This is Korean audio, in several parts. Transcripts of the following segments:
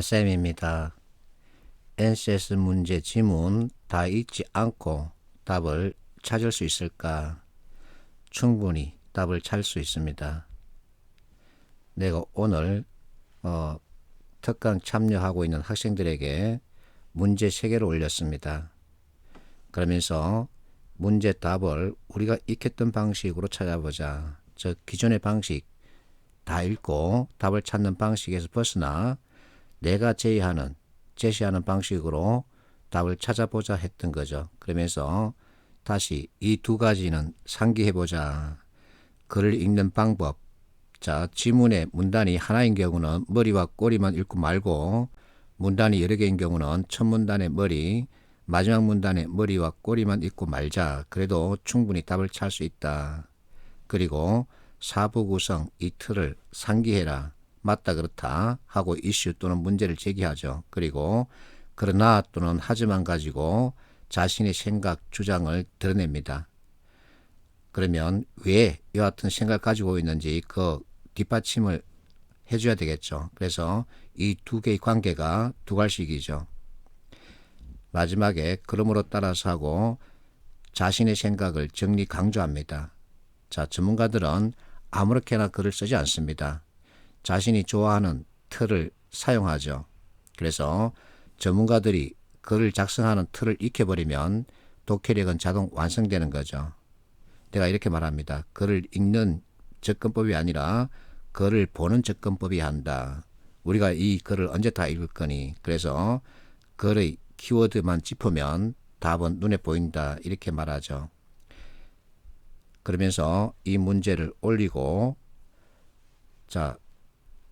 하쌤입니다. NCS 문제 지문 다 읽지 않고 답을 찾을 수 있을까? 충분히 답을 찾을 수 있습니다. 내가 오늘 특강 참여하고 있는 학생들에게 문제 3개를 올렸습니다. 그러면서 문제 답을 우리가 익혔던 방식으로 찾아보자. 즉 기존의 방식 다 읽고 답을 찾는 방식에서 벗어나 내가 제시하는 방식으로 답을 찾아보자 했던 거죠. 그러면서 다시 이 두 가지는 상기해보자. 글을 읽는 방법. 자, 지문의 문단이 하나인 경우는 머리와 꼬리만 읽고 말고, 문단이 여러 개인 경우는 첫 문단의 머리, 마지막 문단의 머리와 꼬리만 읽고 말자. 그래도 충분히 답을 찾을 수 있다. 그리고 사부 구성 이 틀을 상기해라. 맞다 그렇다 하고 이슈 또는 문제를 제기하죠. 그리고 그러나 또는 하지만 가지고 자신의 생각, 주장을 드러냅니다. 그러면 왜 이와 같은 생각을 가지고 있는지 그 뒷받침을 해줘야 되겠죠. 그래서 이 두 개의 관계가 두갈식이죠. 마지막에 그러므로 따라서 하고 자신의 생각을 정리 강조합니다. 자, 전문가들은 아무렇게나 글을 쓰지 않습니다. 자신이 좋아하는 틀을 사용하죠. 그래서 전문가들이 글을 작성하는 틀을 익혀버리면 독해력은 자동 완성되는 거죠. 내가 이렇게 말합니다. 글을 읽는 접근법이 아니라 글을 보는 접근법이 한다. 우리가 이 글을 언제 다 읽을 거니? 그래서 글의 키워드만 짚으면 답은 눈에 보인다. 이렇게 말하죠. 그러면서 이 문제를 올리고 자,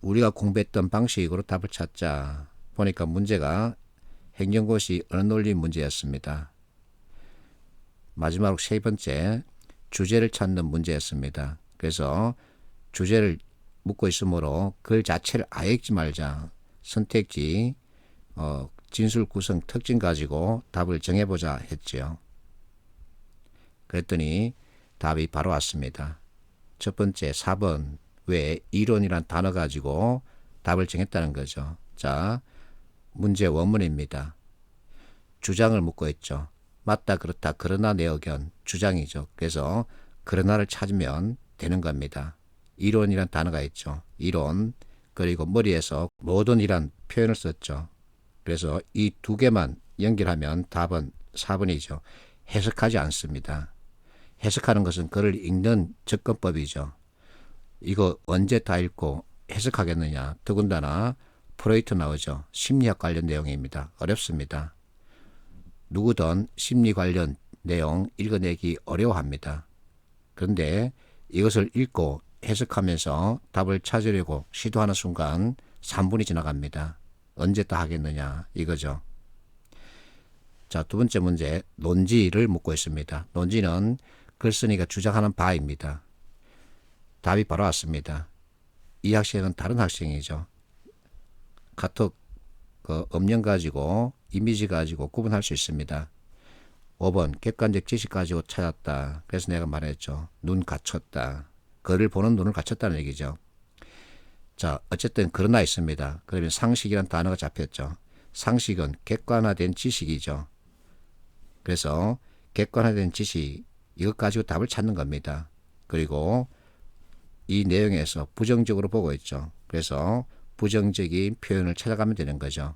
우리가 공부했던 방식으로 답을 찾자. 보니까 문제가 행정고시 언어논리 문제였습니다. 마지막으로 3번째, 주제를 찾는 문제였습니다. 그래서 주제를 묻고 있으므로 글 자체를 아예 읽지 말자. 선택지, 진술 구성 특징 가지고 답을 정해보자 했죠. 그랬더니 답이 바로 왔습니다. 첫 번째 4번. 왜 이론이란 단어 가지고 답을 정했다는 거죠. 자, 문제 원문입니다. 주장을 묻고 있죠. 맞다, 그렇다, 그러나 내 의견, 주장이죠. 그래서 그러나를 찾으면 되는 겁니다. 이론이란 단어가 있죠. 이론, 그리고 머리에서 모든이란 표현을 썼죠. 그래서 이 두 개만 연결하면 답은 4번이죠. 해석하지 않습니다. 해석하는 것은 글을 읽는 접근법이죠. 이거 언제 다 읽고 해석하겠느냐. 더군다나 프로이트 나오죠. 심리학 관련 내용입니다. 어렵습니다. 누구든 심리 관련 내용 읽어내기 어려워합니다. 그런데 이것을 읽고 해석하면서 답을 찾으려고 시도하는 순간 3분이 지나갑니다. 언제 다 하겠느냐 이거죠. 자, 두 번째 문제 논지를 묻고 있습니다. 논지는 글쓴이가 주장하는 바입니다. 답이 바로 왔습니다. 이 학생은 다른 학생이죠. 카톡 음량 가지고 이미지 가지고 구분할 수 있습니다. 5번 객관적 지식 가지고 찾았다. 그래서 내가 말했죠. 눈 갖췄다. 글을 보는 눈을 갖췄다는 얘기죠. 자, 어쨌든 그러나 있습니다. 그러면 상식이란 단어가 잡혔죠. 상식은 객관화된 지식이죠. 그래서 객관화된 지식 이것 가지고 답을 찾는 겁니다. 그리고 이 내용에서 부정적으로 보고 있죠. 그래서 부정적인 표현을 찾아가면 되는 거죠.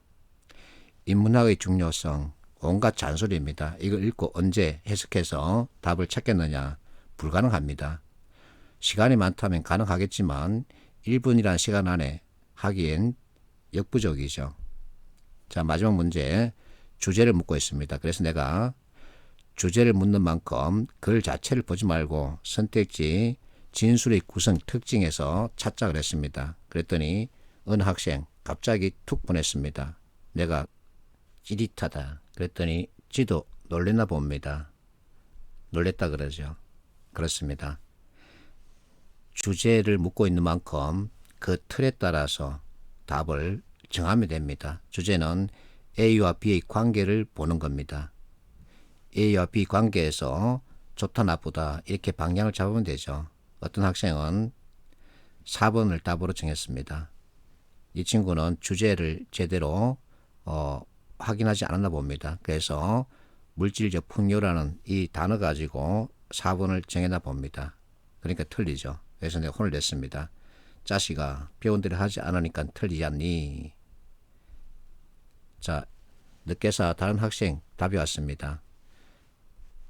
인문학의 중요성, 온갖 잔소리입니다. 이걸 읽고 언제 해석해서 답을 찾겠느냐? 불가능합니다. 시간이 많다면 가능하겠지만 1분이라는 시간 안에 하기엔 역부족이죠. 자, 마지막 문제 주제를 묻고 있습니다. 그래서 내가 주제를 묻는 만큼 글 자체를 보지 말고 선택지 진술의 구성 특징에서 찾자 그랬습니다. 그랬더니 어느 학생 갑자기 툭 보냈습니다. 내가 찌릿하다. 그랬더니 지도 놀랬나 봅니다. 놀랬다 그러죠. 그렇습니다. 주제를 묻고 있는 만큼 그 틀에 따라서 답을 정하면 됩니다. 주제는 A와 B의 관계를 보는 겁니다. A와 B 관계에서 좋다 나쁘다 이렇게 방향을 잡으면 되죠. 어떤 학생은 4번을 답으로 정했습니다. 이 친구는 주제를 제대로 확인하지 않았나 봅니다. 그래서 물질적 풍요라는 이 단어 가지고 4번을 정해나 봅니다. 그러니까 틀리죠. 그래서 내가 혼을 냈습니다. 자식아, 배운 대로 하지 않으니까 틀리지 않니? 자, 늦게서 다른 학생 답이 왔습니다.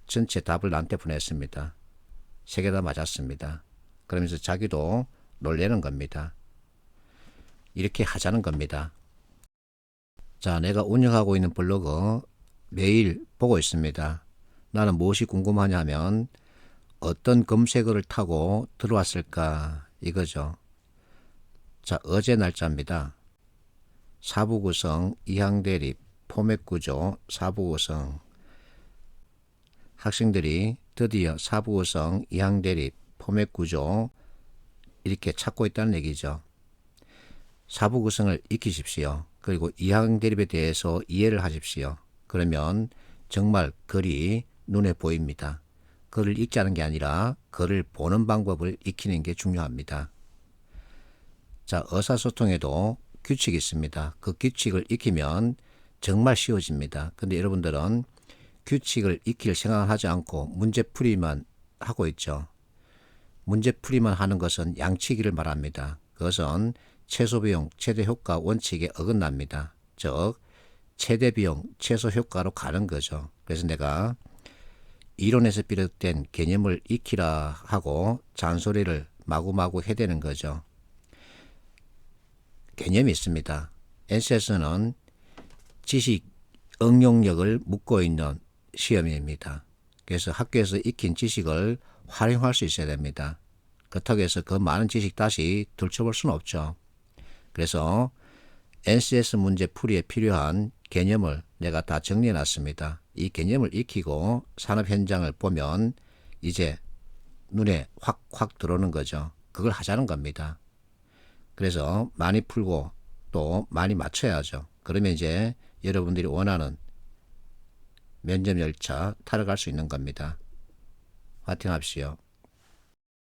전체 답을 나한테 보냈습니다. 3개 다 맞았습니다. 그러면서 자기도 놀래는 겁니다. 이렇게 하자는 겁니다. 자, 내가 운영하고 있는 블로그 매일 보고 있습니다. 나는 무엇이 궁금하냐면 어떤 검색어를 타고 들어왔을까 이거죠. 자, 어제 날짜입니다. 사부구성, 이항대립, 포맷구조, 사부구성. 학생들이 드디어 사부구성, 이항대립, 포맷구조 이렇게 찾고 있다는 얘기죠. 사부구성을 익히십시오. 그리고 이항대립에 대해서 이해를 하십시오. 그러면 정말 글이 눈에 보입니다. 글을 읽자는 게 아니라 글을 보는 방법을 익히는 게 중요합니다. 자, 의사소통에도 규칙이 있습니다. 그 규칙을 익히면 정말 쉬워집니다. 근데 여러분들은 규칙을 익힐 생각을 하지 않고 문제풀이만 하고 있죠. 문제풀이만 하는 것은 양치기를 말합니다. 그것은 최소비용, 최대효과 원칙에 어긋납니다. 즉 최대비용, 최소효과로 가는 거죠. 그래서 내가 이론에서 비롯된 개념을 익히라 하고 잔소리를 마구마구 해대는 거죠. 개념이 있습니다. NCS는 지식 응용력을 묻고 있는 시험입니다. 그래서 학교에서 익힌 지식을 활용할 수 있어야 됩니다. 그렇다고 해서 그 많은 지식 다시 들춰볼 수는 없죠. 그래서 NCS 문제 풀이에 필요한 개념을 내가 다 정리해 놨습니다. 이 개념을 익히고 산업 현장을 보면 이제 눈에 확 들어오는 거죠. 그걸 하자는 겁니다. 그래서 많이 풀고 또 많이 맞춰야죠. 그러면 이제 여러분들이 원하는 면접 열차 타러 갈 수 있는 겁니다. 화이팅 합시오.